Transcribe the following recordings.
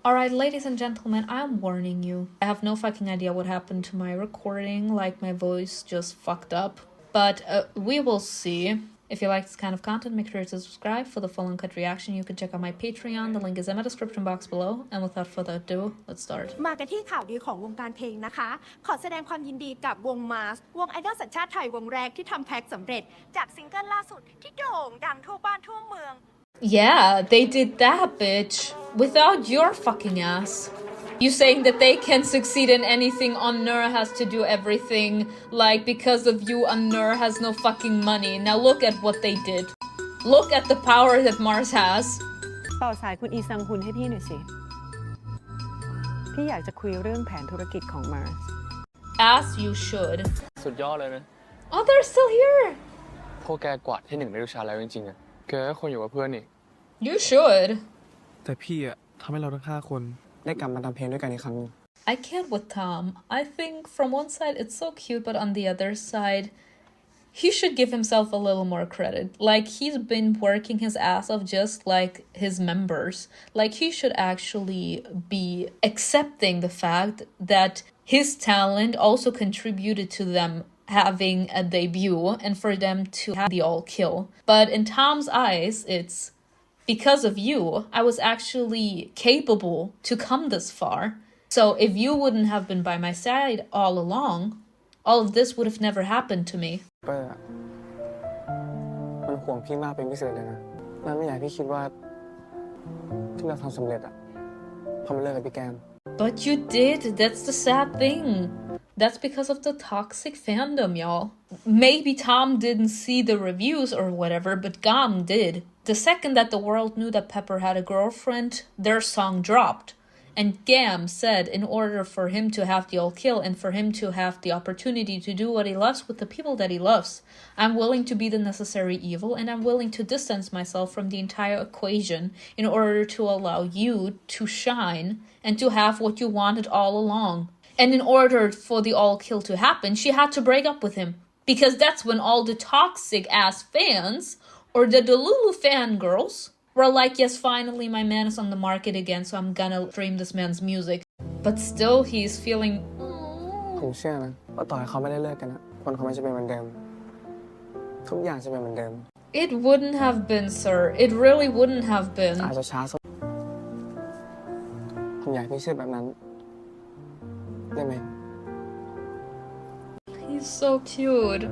Alright, ladies and gentlemen, I'm warning you. I have no fucking idea what happened to my recording, like my voice just fucked up. But we will see. If you like this kind of content, make sure to subscribe. For the full uncut reaction, you can check out my Patreon. The link is in my description box below. And without further ado, let's start. มากันที่ข่าวดีของวงการเพลงนะคะขอแสดงความยินดีกับวงมาสวงไอดอลสัญชาติไทยวงแรกที่ทำแพ็คสำเร็จจากซิงเกิลล่าสุดที่โด่งดังทั่วบ้านทั่วเมือง Yeah, they did that, bitch. Without your fucking ass. You saying that they can succeed in anything, Honor has to do everything. Like, because of you, Honor has no fucking money. Now look at what they did. Look at the power that Mars has. ต่อสายคุณอีซังฮุนให้พี่หน่อยสิพี่อยากจะคุยเรื่องแผนธุรกิจของ Mars As you should. สุดยอดเลยนะ Oh, they're still here. พวกแกกวาดที่หนึ่งในวิชาแล้วจริงๆอะแกก็ควรอยู่กับเพื่อนนี่ You should. แต่พี่อะทำให้เราทั้ง5 คนได้กลับมาทำเพลงด้วยกันอีกครั้งนึง I can't with Tom. I think from one side it's so cute, but on the other side, he should give himself a little more credit. Like, he's been working his ass off just like his members. Like, he should actually be accepting the fact that his talent also contributed to them having a debut and for them to have the all kill. But in Tom's eyes, it's because of you, I was actually capable to come this far. So if you wouldn't have been by my side all along, all of this would have never happened to me. เปอร์อะมันห่วงพี่มากเป็นพิเศษเลยนะมันไม่อยากให้พี่คิดว่าที่เราทำสำเร็จอะเพราะมันเลิกกับพี่แกม But you did. That's the sad thing. That's because of the toxic fandom, y'all. Maybe Tom didn't see the reviews or whatever, but Gam did. The second that the world knew that Pepper had a girlfriend, their song dropped. And Gam said in order for him to have the all kill and for him to have the opportunity to do what he loves with the people that he loves, I'm willing to be the necessary evil and I'm willing to distance myself from the entire equation in order to allow you to shine and to have what you wanted all along. And in order for the all kill to happen, she had to break up with him. Because that's when all the toxic ass fans or the Delulu fangirls were like, yes, finally my man is on the market again, so I'm gonna stream this man's music. But still, he's feeling... ผมเชื่อนะว่าต่อให้เขาไม่ได้เลิกกันอะคนเขาไม่จะเป็นเหมือนเดิมทุกอย่างจะเป็นเหมือนเดิม It wouldn't have been, sir. It really wouldn't have been. อาจจะช้าสักผมอยากให้พี่เชื่อแบบนั้นได้ไหม He's so cute.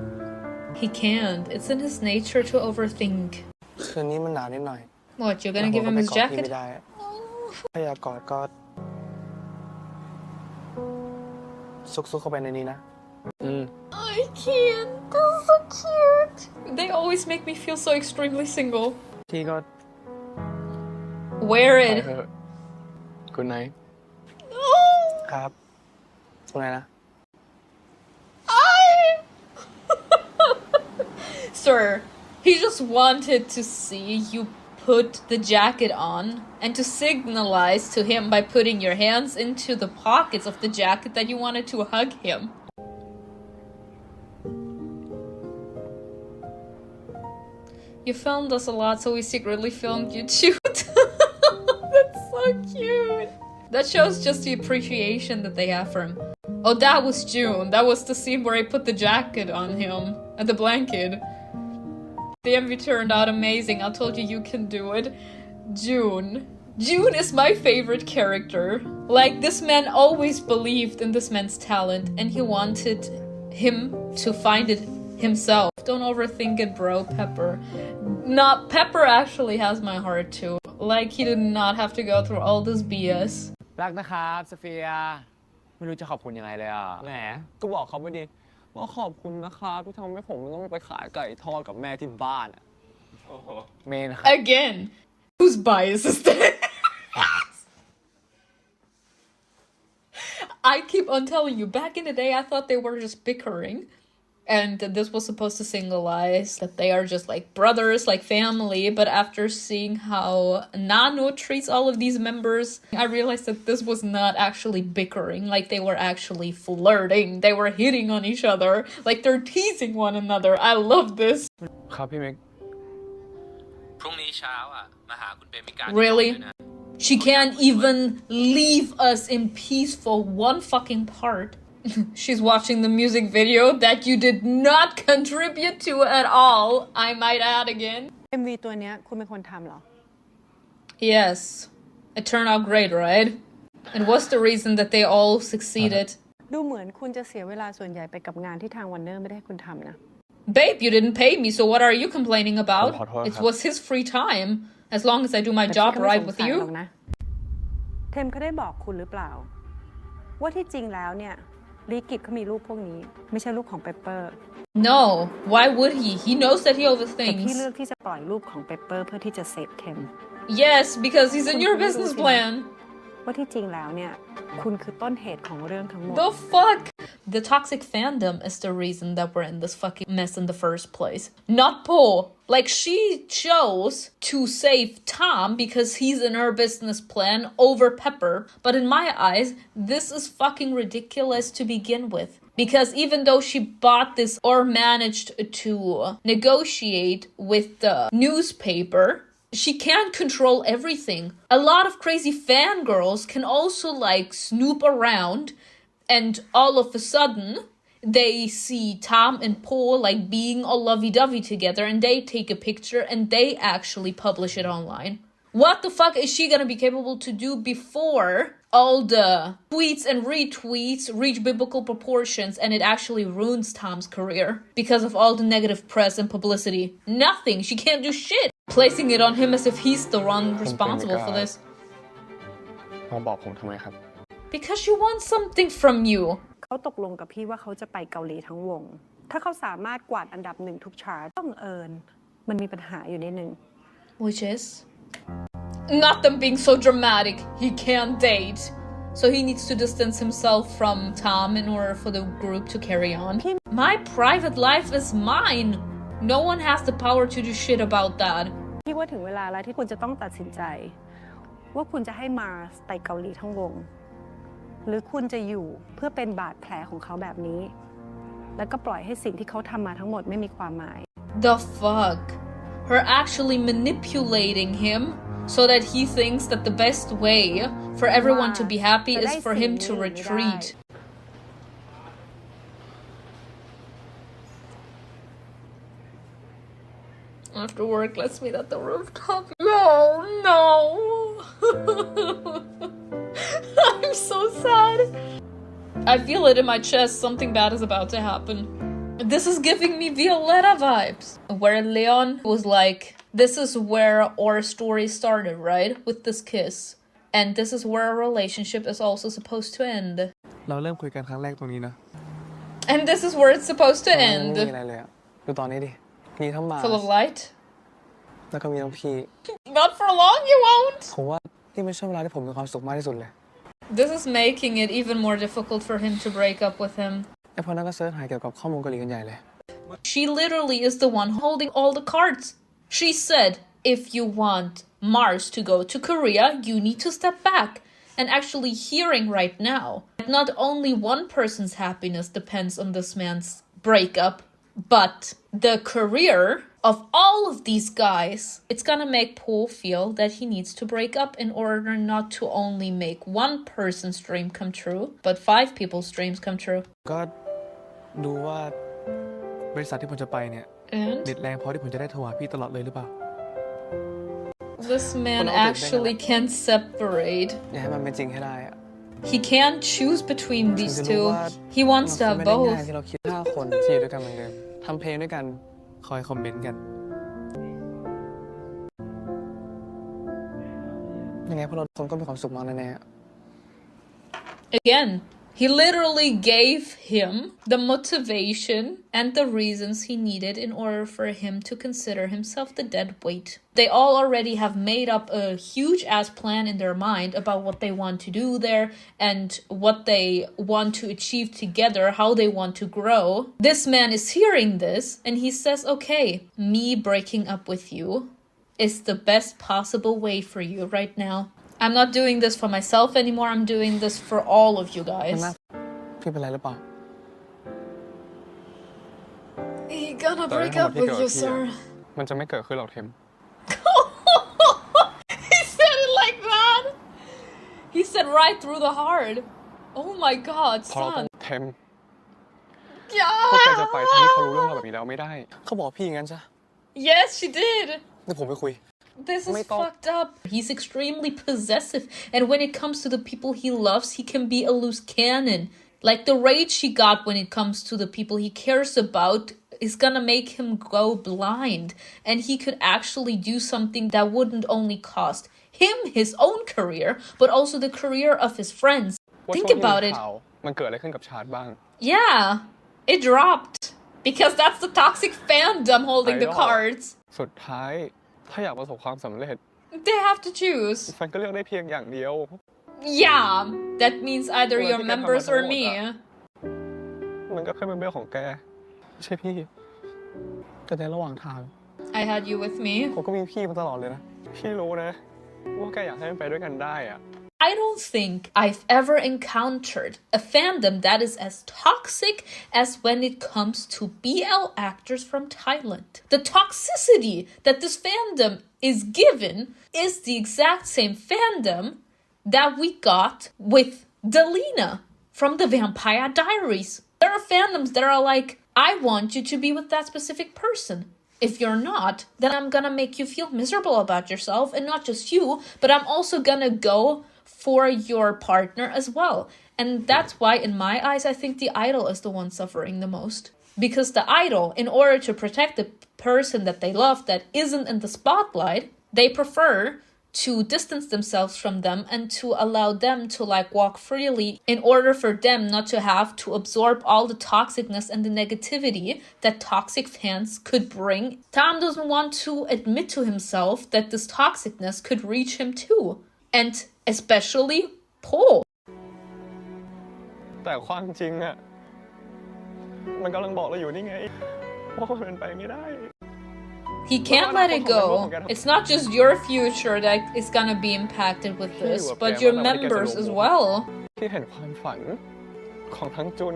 He can't. It's in his nature to overthink. คืนนี้มันหนาวนิดหน่อย What, you're gonna give him his พี่ jacket? ไม่ได้ถ้าอยากกอดก็ซุกๆเข้าไปในนี้นะ I can't. That's so cute. They always make me feel so extremely single. พี่ก็ Wear ไป it. เถอะคุณไนท์ ครับตรงไหนนะ Sir, he just wanted to see you put the jacket on and to signalize to him by putting your hands into the pockets of the jacket that you wanted to hug him. You filmed us a lot, so we secretly filmed you too. That's so cute. That shows just the appreciation that they have for him. Oh, that was June. That was the scene where I put the jacket on him and the blanket. The MV turned out amazing. I told you you can do it. June. June is my favorite character. Like, this man always believed in this man's talent and he wanted him to find it himself. Don't overthink it, bro, Pepper. Not Pepper actually has my heart too. Like, he did not have to go through all this BS. รักนะครับโซเฟียไม่รู้จะขอบคุณยังไงเลยอ่ะแหมก็บอกเขาไปดิว่าขอบคุณนะครับที่ทำให้ผมไม่ต้องไปขายไก่ทอดกับแม่ที่บ้านอ่ะเมนครับ Again, whose bias is that? I keep on telling you, back in the day I thought they were just bickering. And this was supposed to symbolize that they are just like brothers, like family. But after seeing how Nano treats all of these members, I realized that this was not actually bickering. Like, they were actually flirting. They were hitting on each other. Like, they're teasing one another. I love this. ครับพี่เมก พรุ่งนี้เช้าอ่ะมาหาคุณเปรมิกา Really? She can't even leave us in peace for one fucking part. She's watching the music video that you did not contribute to at all, I might add again. MV ตัวเนี้ยคุณเป็นคนทำเหรอ Yes. It turned out great, right? And what's the reason that they all succeeded? ดูเหมือนคุณจะเสียเวลาส่วนใหญ่ไปกับงานที่ทางวันเนอร์ไม่ได้ให้คุณทำนะ Babe, you didn't pay me, so what are you complaining about? ขอโทษครับ It was his free time. As long as I do my แต่ job พี่ก็ไม่ right สง with สัยหรอก you. นะเทมเขาได้บอกคุณหรือเปล่า ว่าที่จริงแล้วเนี่ยลีกิจเขามีรูปพวกนี้ ไม่ใช่รูปของเปเปอร์ No, why would he? He knows that he แต่พี่ overthinks. เลือกที่จะปล่อยรูปของเปเปอร์เพื่อที่จะเซฟเทม Yes, because he's in your business plan. ว่าที่จริงแล้วเนี่ยคุณคือต้นเหตุของเรื่องทั้งหมด The fuck? The toxic fandom is the reason that we're in this fucking mess in the first place. Not Po. Like, she chose to save Tom because he's in her business plan over Pepper. But in my eyes, this is fucking ridiculous to begin with. Because even though she bought this or managed to negotiate with the newspaper, she can't control everything. A lot of crazy fangirls can also like snoop around and all of a sudden they see Tom and Paul like being all lovey-dovey together and they take a picture and they actually publish it online. What the fuck is she gonna be capable to do before all the tweets and retweets reach biblical proportions and it actually ruins Tom's career because of all the negative press and publicity? Nothing. She can't do shit. Placing it on him as if he's the one responsible for this. มาบอกผมทำไมครับ Because she wants something from you. เขาตกลงกับพี่ว่าเขาจะไปเกาหลีทั้งวง ถ้าเขาสามารถกวาดอันดับ1ทุกชาร์ตต้องเอิญมันมีปัญหาอยู่นิดนึง Which is? Not them being so dramatic. He can't date. So he needs to distance himself from Tom in order for the group to carry on. My private life is mine. No one has the power to do shit about that. พี่ว่าถึงเวลาแล้วที่คุณจะต้องตัดสินใจ ว่าคุณจะให้มาร์สไปเกาหลีทั้งวง หรือคุณจะอยู่เพื่อเป็นบาดแผลของเขาแบบนี้ แล้วก็ปล่อยให้สิ่งที่เขาทำมาทั้งหมดไม่มีความหมาย The fuck? Her actually manipulating him so that he thinks that the best way for everyone to be happy is for him to retreat. After work, let's meet at the rooftop. No. I'm so sad. I feel it in my chest. Something bad is about to happen. This is giving me Violetta vibes. Where Leon was like, this is where our story started, right? With this kiss. And this is where our relationship is also supposed to end. เราเริ่มคุยกันครั้งแรกตรงนี้นะ And this is where it's supposed to ไม่ end. มีอะไรเลยอะดูตอนนี้ดิ มีทั้งมา Full of light. แล้วก็มีทั้งพี่ Not for long, you won't. ผมว่านี่เป็นช่วงเวลาที่ผมมีความสุขมากที่สุดเลย This is making it even more difficult for him to break up with him. ไอ้พอนั้นก็เสิร์ชหาเกี่ยวกับข้อมูลเกาหลีกันใหญ่เลย She literally is the one holding all the cards. She said, if you want Mars to go to Korea, you need to step back. And actually hearing right now, not only one person's happiness depends on this man's breakup, but the career of all of these guys, it's gonna make Paul feel that he needs to break up in order not to only make one person's dream come true, but 5 people's dreams come true. ก็ดูว่าบริษัทที่ผมจะไปเนี่ย And เด็ดแรงพอที่ผมจะได้โทรหาพี่ตลอดเลยหรือเปล่า this man actually can't separate. อย่าให้มันเป็นจริงให้ได้อะ He can't choose between these ถึงจะรู้ two. ว่า He wants to มัน have ไม่ได้ง่าย both. ที่เราคิด5 คนที่อยู่ด้วยกันเหมือนเดิมทำเพลงด้วยกันคอยคอมเมนต์กันยังไงพวกเราทุกคนก็มีความสุขมากแน่ๆ Again, he literally gave him the motivation and the reasons he needed in order for him to consider himself the dead weight. They all already have made up a huge ass plan in their mind about what they want to do there and what they want to achieve together, how they want to grow. This man is hearing this and he says, okay, me breaking up with you is the best possible way for you right now. I'm not doing this for myself anymore. I'm doing this for all of you มัน guys. น่าพี่เป็นไรหรือเปล่า He gonna แต่ break ทั้งหม up ดที่ with เกิด you, กับพี่ sir. มันจะไม่เกิดขึ้นหรอกเทม He said it like that. He said right through the heart. Oh my god, เพราะเราต้อ son. งเทมพวกแกจะไปทำให้เขารู้เรื่องราวแบบนี้แล้วไม่ได้ เขาบอกพี่งั้นจ้ะ Yes, she did. เดี๋ยวผมไปคุย This is Make up. fucked up. He's extremely possessive, and when it comes to the people he loves, he can be a loose cannon. Like the rage he got when it comes to the people he cares about is gonna make him go blind, and he could actually do something that wouldn't only cost him his own career, but also the career of his friends. ว่า Think ช่วงที่มี about it. ข่าวมันเกิดอะไรขึ้นกับชาร์ตบ้าง Yeah, it dropped because that's the toxic fandom holding the I know. cards. สุดท้ายถ้าอยากประสบความสำเร็จ They have to choose. แฟนก็เลือกได้เพียงอย่างเดียว Yeah, that means either Well, I your think I members have or my me. vote, มันก็แค่เป็นเรื่องของแกไม่ใช่พี่แต่ในระหว่างทาง I had you with me. ผมก็มีพี่มาตลอดเลยนะ พี่รู้นะว่าแกอยากให้มันไปด้วยกันได้อะ I don't think I've ever encountered a fandom that is as toxic as when it comes to BL actors from Thailand. The toxicity that this fandom is given is the exact same fandom that we got with Delina from the Vampire Diaries. There are fandoms that are like, I want you to be with that specific person. If you're not, then I'm gonna make you feel miserable about yourself, and not just you, but I'm also gonna go for your partner as well. And that's why, in my eyes, I think the idol is the one suffering the most. Because the idol, in order to protect the person that they love that isn't in the spotlight, they prefer to distance themselves from them and to allow them to like walk freely in order for them not to have to absorb all the toxicness and the negativity that toxic fans could bring. Tom doesn't want to admit to himself that this toxicness could reach him too. And especially Paul. แต่ความจริงอะมันกำลังบอกเราอยู่นี่ไงว่ามันเป็นไปไม่ได้ He can't let it go. It's not just your future that is gonna be impacted with this, but your members as well. ที่เห็นความฝันของทั้งจุน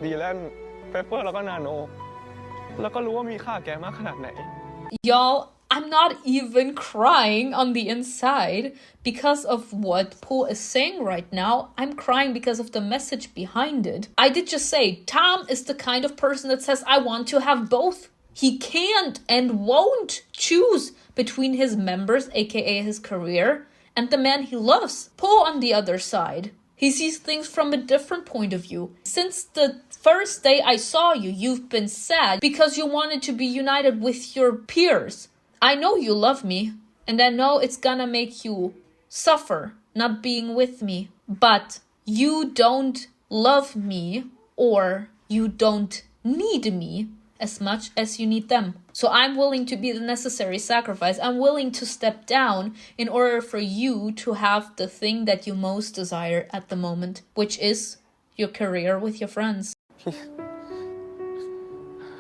ดีแลนเปเปอร์แล้วก็นาโนแล้วก็รู้ว่ามีค่าแกมากขนาดไหน Y'all, I'm not even crying on the inside because of what Paul is saying right now. I'm crying because of the message behind it. I did just say, Tom is the kind of person that says, I want to have both. He can't and won't choose between his members, aka his career, and the man he loves. Paul, on the other side, he sees things from a different point of view. Since the first day I saw you, you've been sad because you wanted to be united with your peers. I know you love me, and I know it's gonna make you suffer not being with me, but you don't love me or you don't need me as much as you need them. So I'm willing to be the necessary sacrifice. I'm willing to step down in order for you to have the thing that you most desire at the moment, which is your career with your friends.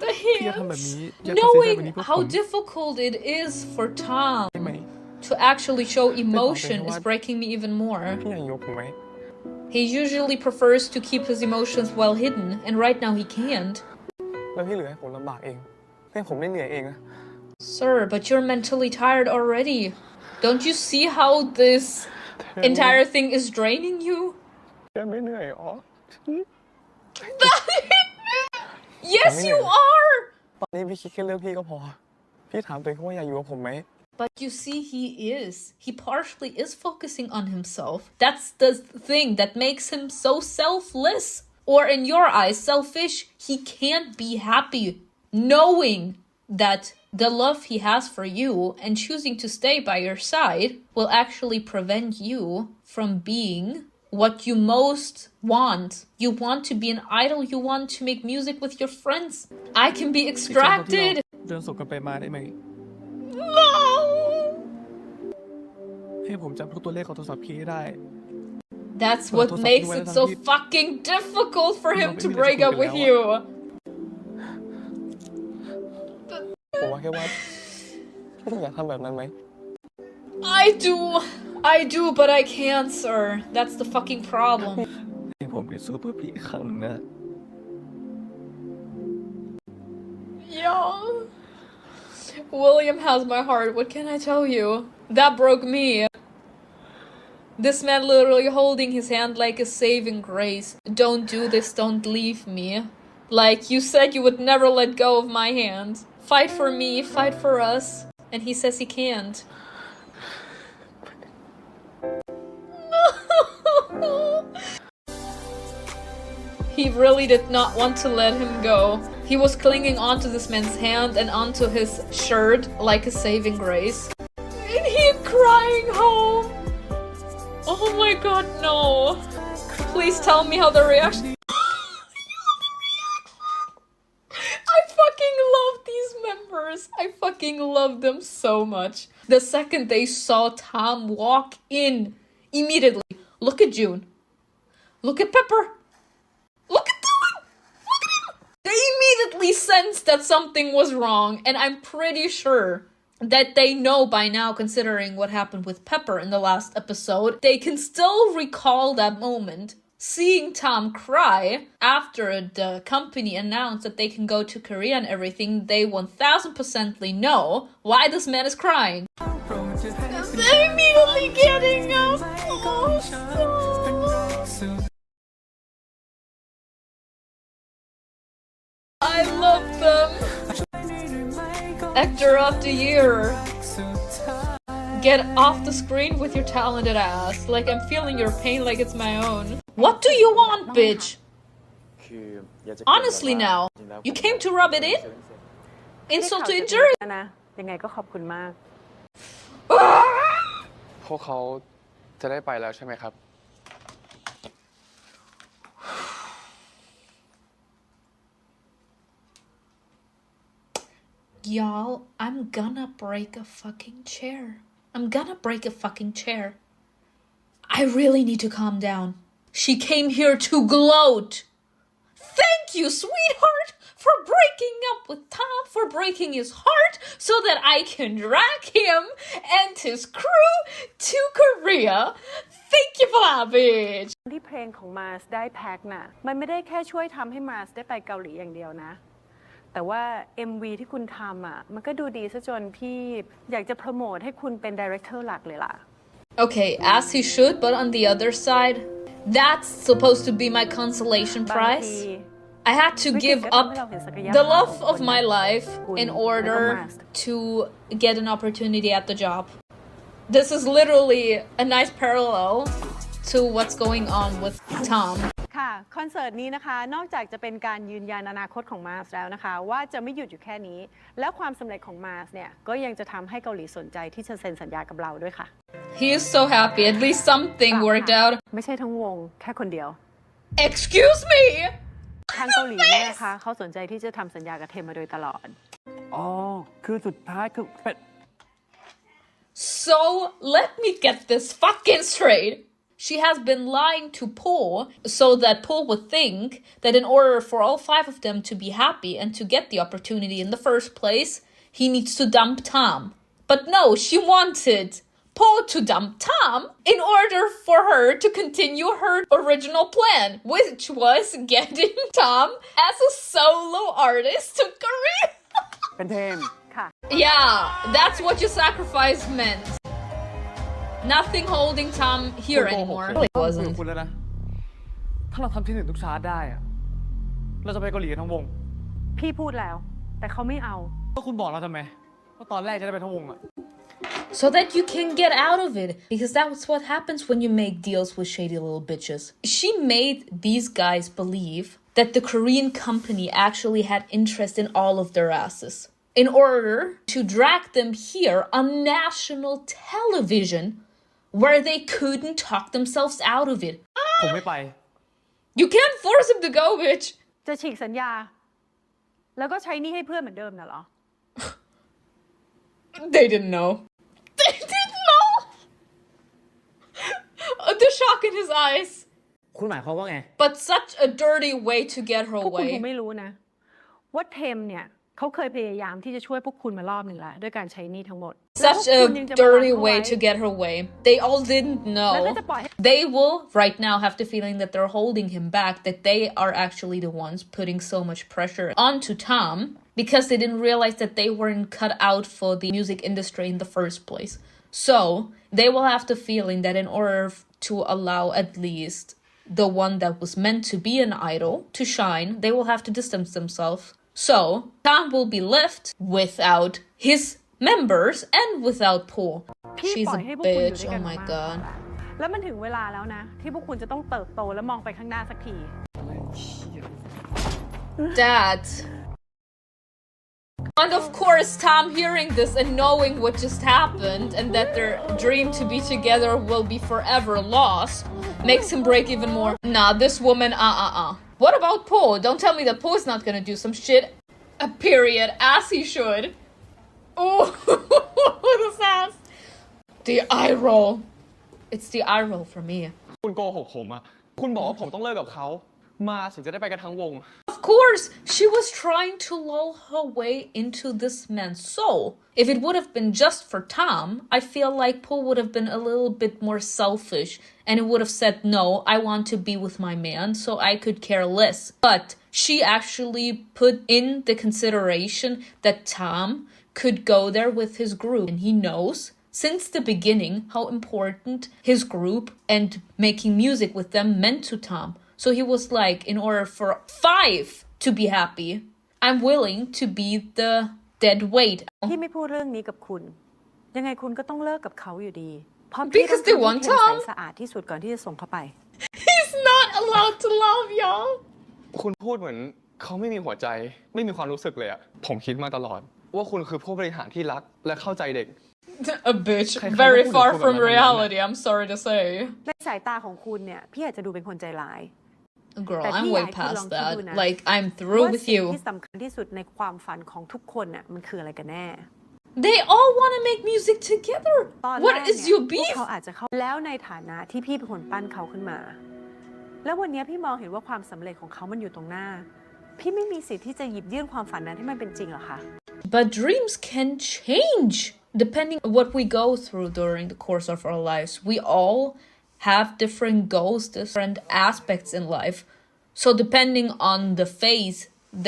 The hints. Knowing how difficult it is for Tom to actually show emotion is breaking me even more. พี่ยังอยู่กับผมไหม He usually prefers to keep his emotions well hidden, and right now he can't. แล้วพี่เหลือให้ผมลำบากเองให้ผมได้เหนื่อยเองนะ Sir, but you're mentally tired already. Don't you see how this entire thing is draining you? แกไม่เหนื่อยหรอ Yes, you are! ตอนนี้พี่คิดแค่เรื่องพี่ก็พอ พี่ถามตัวเองว่าอยากอยู่กับผมไหม But you see, he is. He partially is focusing on himself. That's the thing that makes him so selfless. Or in your eyes, selfish. He can't be happy knowing that the love he has for you and choosing to stay by your side will actually prevent you from being what you most want. You want to be an idol. You want to make music with your friends. I can be extracted. เดินสวนกันไปมาได้ไหม No! ให้ผมจำทุกตัวเลขของโทรศัพท์พี่ให้ได้ That's what makes it so fucking difficult for him to break up with you. ผมว่าแค่ว่าพี่อยากทำแบบนั้นไหม I do, but I can't, sir. That's the fucking problem. ให้ผมไปสู้เพื่อพี่อีกครั้งนะ Yo. William has my heart. What can I tell you? That broke me. This man literally holding his hand like a saving grace. Don't do this, don't leave me. Like, you said you would never let go of my hand. Fight for me, fight for us. And he says he can't. He really did not want to let him go. He was clinging onto this man's hand and onto his shirt like a saving grace. And he crying home. Oh my god, no. Please tell me how the reaction. I fucking love these members. I fucking love them so much. The second they saw Tom walk in, immediately, look at June. Look at Pepper. Look at them! Look at him! They immediately sensed that something was wrong, and I'm pretty sure that they know by now, considering what happened with Pepper in the last episode, they can still recall that moment. Seeing Tom cry after the company announced that they can go to Korea and everything, they 1000%ly know why this man is crying. They're immediately getting up. Oh, so... I love them. Actor of the year. Get off the screen with your talented ass. Like I'm feeling your pain like it's my own. What do you want, bitch? Honestly now, you came to rub it in? Insult to injury? นะยังไงก็ขอบคุณมาก พวกเขาจะได้ไปแล้วใช่ไหมครับ Y'all, I'm gonna break a fucking chair. I'm gonna break a fucking chair. I really need to calm down. She came here to gloat. Thank you, sweetheart, for breaking up with Tom, for breaking his heart so that I can drag him and his crew to Korea. Thank you for that, bitch. ที่เพลงของมาร์สได้แพ็คน่ะมันไม่ได้แค่ช่วยทำให้มาร์สได้ไปเกาหลีอย่างเดียวนะแต่ว่า MV ที่คุณทำอ่ะมันก็ดูดีซะจนพี่อยากจะโปรโมทให้คุณเป็นดีเรคเตอร์หลักเลยล่ะ Okay, as he should, but on the other side, that's supposed to be my consolation prize. I had to give up the love of my life in order to get an opportunity at the job. This is literally a nice parallel to what's going on with Tom. ค่ะคอนเสิร์ตนี้นะคะนอกจากจะเป็นการยืนยันอนาคตของมาร์สแล้วนะคะว่าจะไม่หยุดอยู่แค่นี้และความสำเร็จของมาร์สเนี่ยก็ยังจะทำให้เกาหลีสนใจที่จะเซ็นสัญญากับเราด้วยค่ะ He is so happy. At least something worked out. ไม่ใช่ทั้งวงแค่คนเดียว Excuse me. ทางเกาหลีเนี่ยนะคะเขาสนใจที่จะทำสัญญากับเทมมาโดยตลอด อ๋อคือสุดท้ายคือเป็น So let me get this fucking straight. She has been lying to Paul so that Paul would think that in order for all 5 of them to be happy and to get the opportunity in the first place, he needs to dump Tom. But no, she wanted Paul to dump Tom in order for her to continue her original plan, which was getting Tom as a solo artist to Korea. เป็นเทม ค่ะ Yeah, that's what your sacrifice meant. Nothing holding Tom here anymore. It คุย wasn't. กับคุณแล้วนะ ถ้าเราทำที่หนึ่งทุกชาร์ตได้อะเราจะไปเกาหลีกันทั้งวง พี่พูดแล้วแต่เขาไม่เอา ก็คุณบอกเราทำไมว่าตอนแรกจะได้ไปทั้งวงอะ So that you can get out of it. Because that's what happens when you make deals with shady little bitches. She made these guys believe that the Korean company actually had interest in all of their asses. In order to drag them here on national television where they couldn't talk themselves out of it. ผมไม่ไป You can't force him to go, bitch. จะฉีกสัญญา แล้วก็ใช้หนี่ให้เพื่อนเหมือนเดิมน่ะเหรอ They didn't know. They didn't know. The shock in his eyes. คุณหมายความว่าไง But such a dirty way to get her พวกคุณคง way. ไม่รู้นะว่าเทมเนี่ยเขาเคยพยายามที่จะช่วยพวกคุณมารอบหนึ่งแล้วด้วยการใช้หนี่ทั้งหมด Such a dirty way to get her way. They all didn't know. They will right now have the feeling that they're holding him back, that they are actually the ones putting so much pressure onto Tom because they didn't realize that they weren't cut out for the music industry in the first place. So they will have the feeling that in order to allow at least the one that was meant to be an idol to shine, they will have to distance themselves. So Tom will be left without his members and without Po. พี่ She's ปล่อ a ยให้พวกคุณอยู่ bitch. ด้วยกั Oh น my มาก god. แล้วมันถึงเวลาแล้วนะ ที่พวกคุณจะต้องเติบโตและมองไปข้างหน้าสักที Dad. And of course, Tom hearing this and knowing what just happened and that their dream to be together will be forever lost makes him break even more. Nah, this woman, What about Po? Don't tell me that Po is not gonna do some shit. A period, as he should. Oh, the sass. The eye roll. It's the eye roll for me. คุณโกหกผมอะคุณบอกว่าผมต้องเลิกกับเขามาถึงจะได้ไปกันทั้งวง Of course, she was trying to lull her way into this man's soul. If it would have been just for Tom, I feel like Paul would have been a little bit more selfish and it would have said, no, I want to be with my man, so I could care less. But she actually put in the consideration that Tom could go there with his group, and he knows since the beginning how important his group and making music with them meant to Tom. So he was like, in order for 5 to be happy, I'm willing to be the dead weight. พี่ไม่พูดเรื่องนี้กับคุณ ยังไงคุณก็ต้องเลิกกับเขาอยู่ดีเพราะพี่ Because ต้อง they want ทำให้เทม Tom. ใสสะอาดที่สุดก่อนที่จะส่งเข้าไป He's not allowed to love y'all. คุณพูดเหมือนเขาไม่มีหัวใจไม่มีความรู้สึกเลยอะผมคิดมาตลอดว่าคุณคือผู้บริหารที่รักและเข้าใจเด็ก A bitch. Very far from reality, I'm sorry to say. ในสายตาของคุณเนี่ยพี่อาจจะดูเป็นคนใจร้าย Girl, But I'm he way I could past long that. to do now. Like, I'm through ว่า with สิ่ง you. ที่สำคัญที่สุดในความฝันของทุกคนน่ะมันคืออะไรกันแน่ They all want to make music together. ตอนแร What ก is เนี่ย your พวก beef? เขาอาจจะเข้าแล้วในฐานะที่พี่เป็นคนปั้นเขาขึ้นมา แล้ววันนี้พี่มองเห็นว่าความสำเร็จของเขามันอยู่ตรงหน้า พี่ไม่มีสิทธิ์ที่จะหยิบยื่นความฝันนั้นให้มันเป็นจริงหรอคะ But dreams can change depending on what we go through during the course of our lives. We all have different goals, different aspects in life. So depending on the phase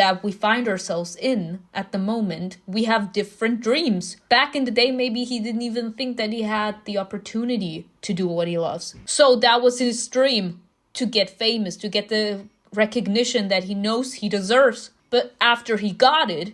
that we find ourselves in at the moment, we have different dreams. Back in the day, maybe he didn't even think that he had the opportunity to do what he loves. So that was his dream, to get famous, to get the recognition that he knows he deserves. But after he got it,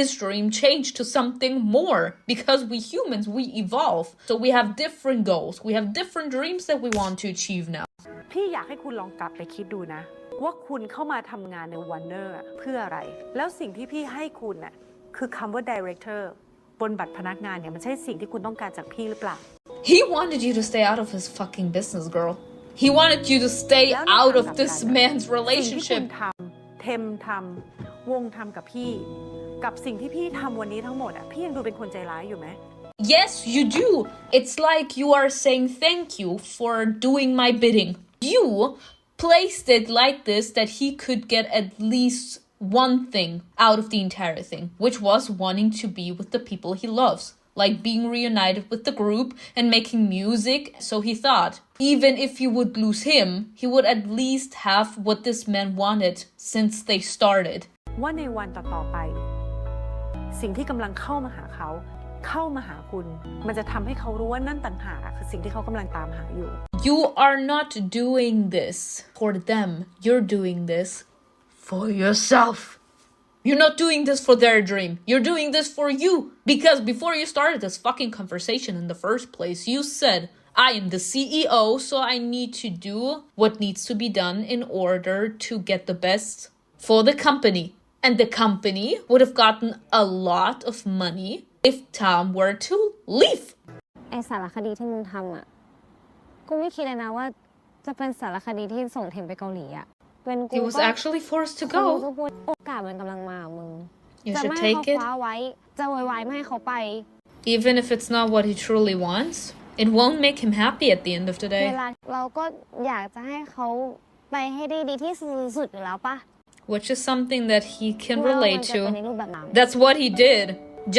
his dream changed to something more because we humans, we evolve. So we have different goals. We have different dreams that we want to achieve now. พี่อยากให้คุณลองกลับไปคิดดูนะ ว่าคุณเข้ามาทำงานใน Warner เพื่ออะไร แล้วสิ่งที่พี่ให้คุณน่ะคือคำว่า Director บนบัตรพนักงานเนี่ยมันใช่สิ่งที่คุณต้องการจากพี่หรือเปล่า He wanted you to stay out of his fucking business, girl. He wanted you to stay แล้วใน out ทาง of กลับ this กัน man's สิ่งที่คุณ relationship. ทำเทมทำวงทำกับพี่ กับสิ่งที่พี่ทำวันนี้ทั้งหมดอ่ะพี่ยังดูเป็นคนใจร้ายอยู่ไหม Yes, you do. It's like you are saying thank you for doing my bidding. You placed it like this that he could get at least one thing out of the entire thing, which was wanting to be with the people he loves, like being reunited with the group and making music. So he thought, even if he would lose him, he would at least have what this man wanted since they started. ว่าในวันต่อๆไป สิ่งที่กำลังเข้ามาหาเขา เข้ามาหาคุณ มันจะทำให้เขารู้ว่านั่นต่างหากคือสิ่งที่เขากำลังตามหาอยู่ You are not doing this for them. You're doing this for yourself. You're not doing this for their dream. You're doing this for you. Because before you started this fucking conversation in the first place, you said, I am the CEO, so I need to do what needs to be done in order to get the best for the company. And the company would have gotten a lot of money if Tom were to leave. ไอสารคดีที่มึงทำอ่ะกูไม่คิดเลยนะว่าจะเป็นสารคดีที่ส่งเทมไปเกาหลีอ่ะเป็นกู He was ก็ actually forced to กู go. พูดโอกาสมันกำลังมามึง You จะ should ไม่ให้ take เขา it. คว้าไว้จะวายๆไม่ให้เขาไป Even if it's not what he truly wants, it won't make him happy at the end of the เว day. ลาเราก็อยากจะให้เขาไปให้ได้ดีที่สุดอยู่แล้วปะ Which is something that he can ว่ามัน relate จะเป็นใน to. รูปแบบนั้น That's what he did.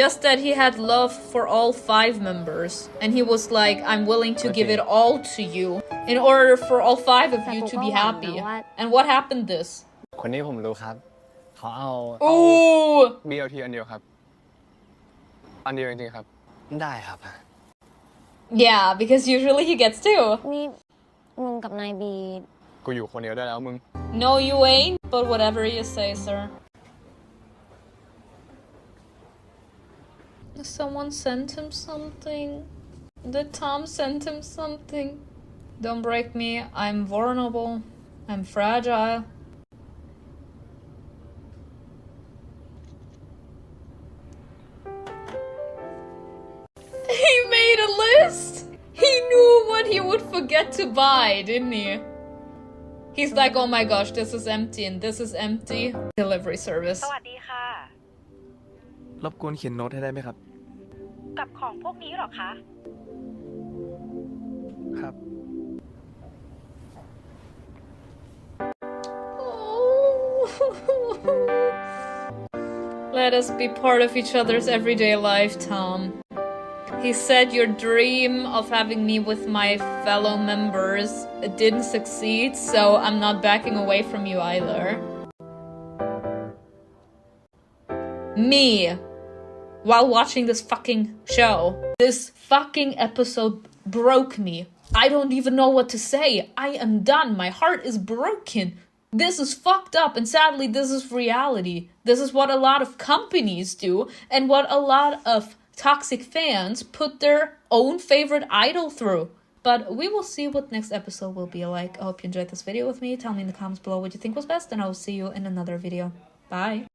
Just that he had love for all 5 members. And he was like, I'm willing to give it all to you in order for all 5 of you to be happy. And what happened this? คนนี้ผมรู้ครับเขาเอา Ooh! BLT อันเดียวครับ อันเดียวจริงๆครับ ได้ครับ Yeah, because usually he gets two. นี่มึงกับนายบี กูอยู่คนเดียวได้แล้วมึง No, you ain't, but whatever you say, sir. Someone sent him something. Did Tom send him something? Don't break me. I'm vulnerable. I'm fragile. He made a list! He knew what he would forget to buy, didn't he? He's like, oh my gosh, this is empty and this is empty. Delivery service. สวัสดีค่ะ รบกวนเขียนโน้ตให้ได้ไหมครับ กับของพวกนี้เหรอคะ ครับ Let us be part of each other's everyday life, Tom. He said your dream of having me with my fellow members didn't succeed, so I'm not backing away from you either. Me, while watching this fucking show, this fucking episode broke me. I don't even know what to say. I am done. My heart is broken. This is fucked up, and sadly, this is reality. This is what a lot of companies do, and what a lot of toxic fans put their own favorite idol through. But we will see what next episode will be like. I hope you enjoyed this video with me. Tell me in the comments below what you think was best, and I will see you in another video. Bye.